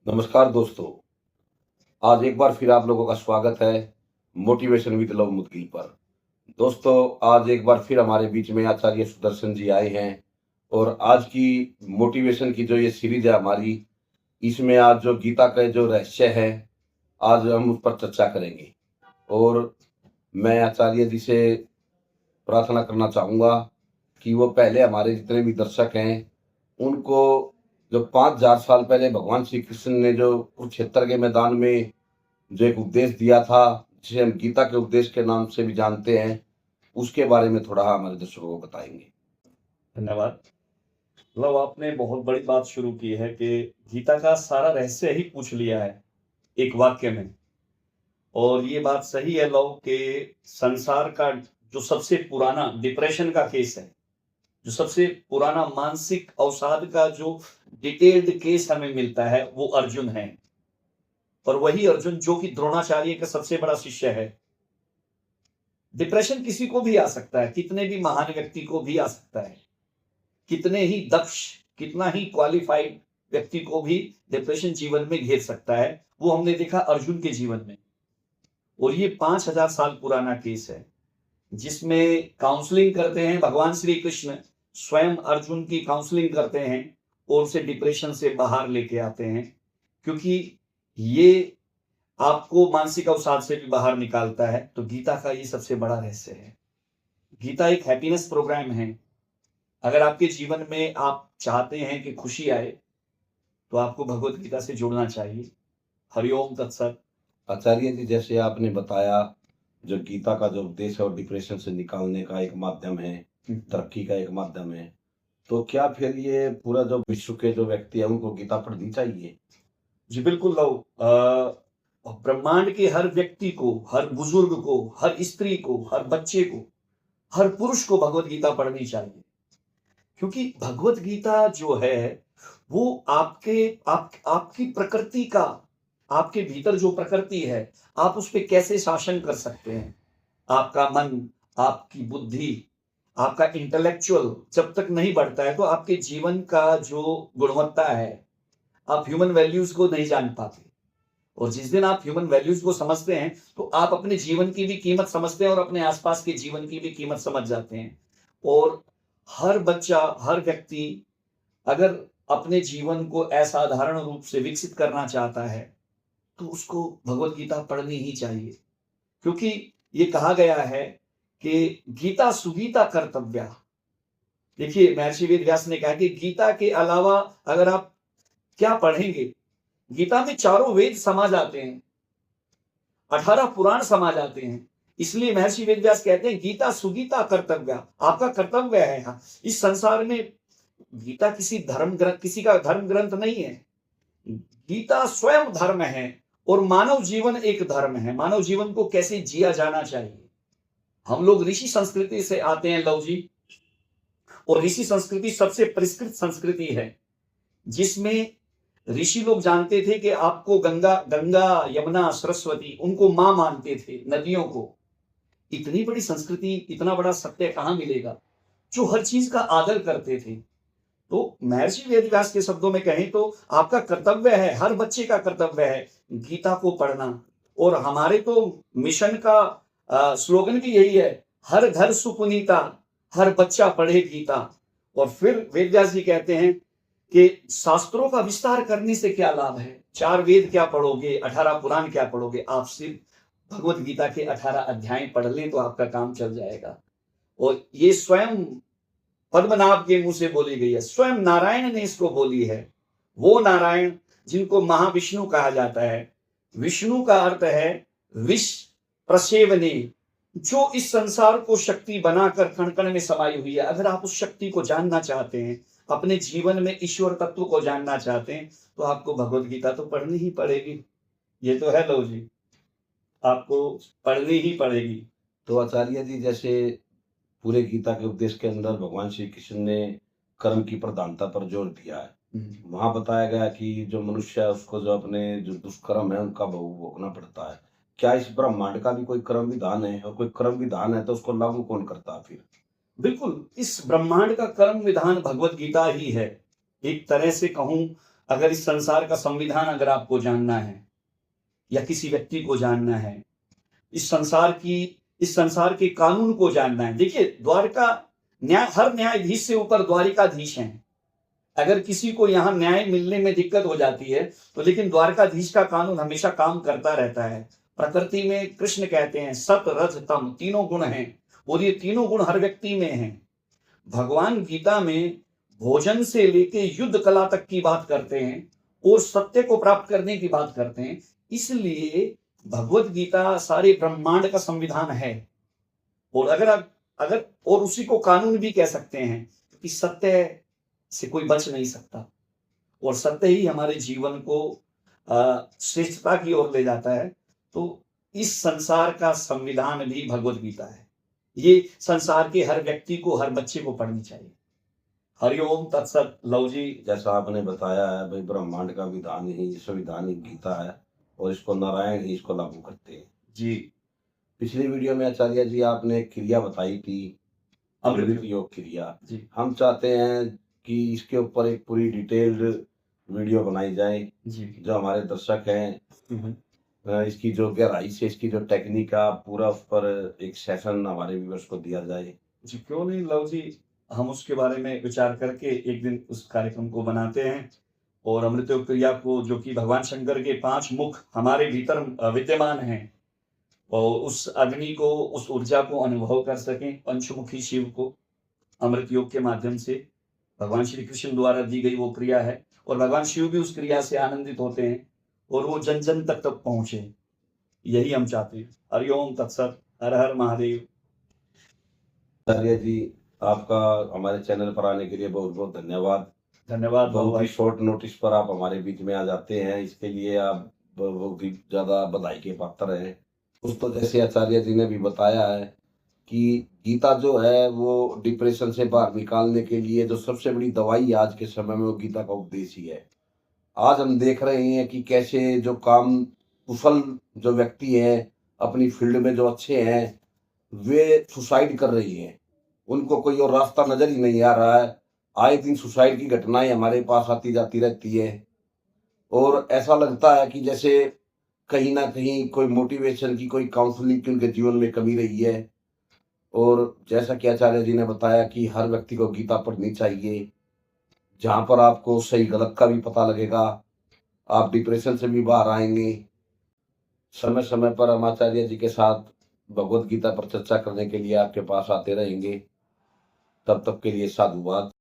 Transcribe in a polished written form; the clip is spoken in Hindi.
नमस्कार दोस्तों। आज एक बार फिर आप लोगों का स्वागत है मोटिवेशन विद लव मुदगील पर। दोस्तों, आज एक बार फिर हमारे बीच में आचार्य सुदर्शन जी आए हैं और आज की मोटिवेशन की जो ये सीरीज है हमारी, इसमें आज जो गीता का जो रहस्य है, आज हम उस पर चर्चा करेंगे। और मैं आचार्य जी से प्रार्थना करना चाहूँगा कि वो पहले हमारे जितने भी दर्शक हैं, उनको जो 5000 साल पहले भगवान श्री कृष्ण ने जो कुरुक्षेत्र के मैदान में जो एक उपदेश दिया था, जिसे हम गीता के उपदेश के नाम से भी जानते हैं, उसके बारे में थोड़ा हमारे दर्शकों को बताएँगे। धन्यवाद। मतलब आपने बहुत बड़ी बात शुरू की है कि गीता का सारा रहस्य ही पूछ लिया है एक वाक्य में। और ये बात सही है लव कि संसार का जो सबसे पुराना डिप्रेशन का केस है, जो सबसे पुराना मानसिक अवसाद का जो डिटेल्ड केस हमें मिलता है, वो अर्जुन है। और वही अर्जुन जो कि द्रोणाचार्य का सबसे बड़ा शिष्य है। डिप्रेशन किसी को भी आ सकता है, कितने भी महान व्यक्ति को भी आ सकता है, कितने ही दक्ष, कितना ही क्वालिफाइड व्यक्ति को भी डिप्रेशन जीवन में घेर सकता है। वो हमने देखा अर्जुन के जीवन में। और ये 5000 साल पुराना केस है, जिसमें काउंसलिंग करते हैं भगवान श्री कृष्ण, स्वयं अर्जुन की काउंसलिंग करते हैं और उसे डिप्रेशन से बाहर लेके आते हैं, क्योंकि ये आपको मानसिक अवसाद से भी बाहर निकालता है। तो गीता का ये सबसे बड़ा रहस्य है। गीता एक हैप्पीनेस प्रोग्राम है। अगर आपके जीवन में आप चाहते हैं कि खुशी आए, तो आपको भगवत गीता से जुड़ना चाहिए। हरिओम तत्सत। आचार्य जी, जैसे आपने बताया, जो गीता का जो उपदेश है और डिप्रेशन से निकालने का एक माध्यम है, तरक्की का एक माध्यम है, तो क्या फिर ये पूरा जो विश्व के जो व्यक्ति हैं, उनको गीता पढ़नी चाहिए? जी बिल्कुल लो। ब्रह्मांड के हर व्यक्ति को, हर बुजुर्ग को, हर स्त्री को, हर बच्चे को, हर पुरुष को भगवत गीता पढ़नी चाहिए। क्योंकि भगवत गीता जो है वो आपकी प्रकृति का, आपके भीतर जो प्रकृति है, आप उस पे कैसे शासन कर सकते हैं। आपका मन, आपकी बुद्धि, आपका इंटेलेक्चुअल जब तक नहीं बढ़ता है, तो आपके जीवन का जो गुणवत्ता है, आप ह्यूमन वैल्यूज को नहीं जान पाते। और जिस दिन आप ह्यूमन वैल्यूज को समझते हैं, तो आप अपने जीवन की भी कीमत समझते हैं और अपने आसपास के जीवन की भी कीमत समझ जाते हैं। और हर बच्चा, हर व्यक्ति अगर अपने जीवन को असाधारण रूप से विकसित करना चाहता है, तो उसको भगवत गीता पढ़नी ही चाहिए। क्योंकि ये कहा गया है कि गीता सुगीता कर्तव्या। देखिए, महर्षि वेद व्यास ने कहा कि गीता के अलावा अगर आप क्या पढ़ेंगे। गीता में चारों वेद समा जाते हैं, 18 पुराण समा जाते हैं। इसलिए महर्षि वेद व्यास कहते हैं गीता सुगीता कर्तव्या। आपका कर्तव्य है यहाँ इस संसार में। गीता किसी धर्म ग्रंथ, किसी का धर्म ग्रंथ नहीं है। गीता स्वयं धर्म है और मानव जीवन एक धर्म है। मानव जीवन को कैसे जिया जाना चाहिए। हम लोग ऋषि संस्कृति से आते हैं लव जी, और ऋषि संस्कृति सबसे परिष्कृत संस्कृति है, जिसमें ऋषि लोग जानते थे कि आपको गंगा गंगा यमुना सरस्वती, उनको मां मानते थे, नदियों को। इतनी बड़ी संस्कृति, इतना बड़ा सत्य कहां मिलेगा, जो हर चीज का आदर करते थे। तो महर्षि वेदव्यास के शब्दों में कहें तो आपका कर्तव्य है, हर बच्चे का कर्तव्य है गीता को पढ़ना। और हमारे तो मिशन का स्लोगन भी यही है, हर घर सुपुनीता, हर बच्चा पढ़े गीता। और फिर वेदव्यास जी कहते हैं कि शास्त्रों का विस्तार करने से क्या लाभ है। 4 वेद क्या पढ़ोगे, 18 पुराण क्या पढ़ोगे, आप सिर्फ भगवत गीता के 18 अध्याय पढ़ लें तो आपका काम चल जाएगा। और ये स्वयं पद्मनाभ के मुंह से बोली गई है, स्वयं नारायण ने इसको बोली है। वो नारायण जिनको महाविष्णु कहा जाता है। विष्णु का अर्थ है विष प्रसेवने, जो इस संसार को शक्ति बनाकर कण कण में समाई हुई है। अगर आप उस शक्ति को जानना चाहते हैं, अपने जीवन में ईश्वर तत्व को जानना चाहते हैं, तो आपको भगवत गीता तो पढ़नी ही पड़ेगी। ये तो है लो जी, आपको पढ़नी ही पड़ेगी। तो आचार्य जी, जैसे पूरे गीता के उपदेश के अंदर भगवान श्री कृष्ण ने कर्म की प्रधानता पर जोर दिया है। वहां बताया गया कि जो मनुष्य है, उसको जो अपने जो दुष्कर्म है उनका भोग भोगना पड़ता है। क्या इस ब्रह्मांड का भी कोई कर्म विधान है? और कोई कर्म विधान है तो उसको लागू कौन करता है फिर? बिल्कुल, इस ब्रह्मांड का कर्म विधान भगवत गीता ही है। एक तरह से कहूं, अगर इस संसार का संविधान अगर आपको जानना है या किसी व्यक्ति को जानना है, इस संसार के कानून को जानना है। देखिए, द्वारका हर न्यायाधीश से ऊपर द्वारिकाधीश हैं। अगर किसी को यहाँ न्याय मिलने में दिक्कत हो जाती है तो लेकिन द्वारकाधीश का कानून हमेशा काम करता रहता है। प्रकृति में कृष्ण कहते हैं सत रज तम, तीनों गुण हैं और ये तीनों गुण हर व्यक्ति में हैं। भगवान गीता में भोजन से लेके युद्ध कला तक की बात करते हैं और सत्य को प्राप्त करने की बात करते हैं। इसलिए भगवत गीता सारे ब्रह्मांड का संविधान है। और अगर और उसी को कानून भी कह सकते हैं कि सत्य से कोई बच नहीं सकता और सत्य ही हमारे जीवन को श्रेष्ठता की ओर ले जाता है। तो इस संसार का संविधान भी भगवत गीता है। ये संसार के हर व्यक्ति को, हर बच्चे को पढ़नी चाहिए। हरिओम तत्सत। लव जी, जैसा आपने बताया है भाई, ब्रह्मांड का विधान ही संविधान ही गीता है और इसको नारायण ही इसको लागू करते हैं जी। पिछली वीडियो में आचार्य जी आपने एक क्रिया बताई थी, अमृत योग क्रिया जी। हम चाहते हैं कि इसके ऊपर एक पूरी डिटेल्ड वीडियो बनाई जाए जी। जो हमारे दर्शक हैं इसकी जो गहराई से इसकी जो टेक्निक का पूरा उस पर एक सेशन हमारे व्यूअर्स को दिया जाए। जी, क्यों नहीं लव जी, हम उसके बारे में विचार करके एक दिन उस कार्यक्रम को बनाते हैं और अमृत योग क्रिया को, जो कि भगवान शंकर के 5 मुख हमारे भीतर विद्यमान हैं, और उस अग्नि को, उस ऊर्जा को अनुभव कर सकें, पंचमुखी शिव को अमृत योग के माध्यम से भगवान श्री कृष्ण द्वारा दी गई वो क्रिया है और भगवान शिव भी उस क्रिया से आनंदित होते हैं और वो जन जन तक पहुंचे। यही हम चाहते हैं। हरिओम तत्सत। हर हर महादेव। आचार्य जी, आपका हमारे चैनल पर आने के लिए बहुत बहुत धन्यवाद। धन्यवाद। बहुत ही शॉर्ट नोटिस पर आप हमारे बीच में आ जाते हैं, इसके लिए आप बहुत ही ज्यादा बधाई के पात्र हैं। दोस्तों, जैसे आचार्य जी ने भी बताया है कि गीता जो है वो डिप्रेशन से बाहर निकालने के लिए जो सबसे बड़ी दवाई है आज के समय में, वो गीता का उपदेश ही है। आज हम देख रहे हैं कि कैसे जो काम कुशल जो व्यक्ति हैं, अपनी फील्ड में जो अच्छे हैं, वे सुसाइड कर रही हैं। उनको कोई और रास्ता नजर ही नहीं आ रहा है। आए दिन सुसाइड की घटनाएं हमारे पास आती जाती रहती है और ऐसा लगता है कि जैसे कहीं ना कहीं कोई मोटिवेशन की, कोई काउंसलिंग की उनके जीवन में कमी रही है। और जैसा कि आचार्य जी ने बताया कि हर व्यक्ति को गीता पढ़नी चाहिए, जहां पर आपको सही गलत का भी पता लगेगा, आप डिप्रेशन से भी बाहर आएंगे। समय समय पर हम आचार्य जी के साथ भगवत गीता पर चर्चा करने के लिए आपके पास आते रहेंगे। तब तक के लिए साधुवाद।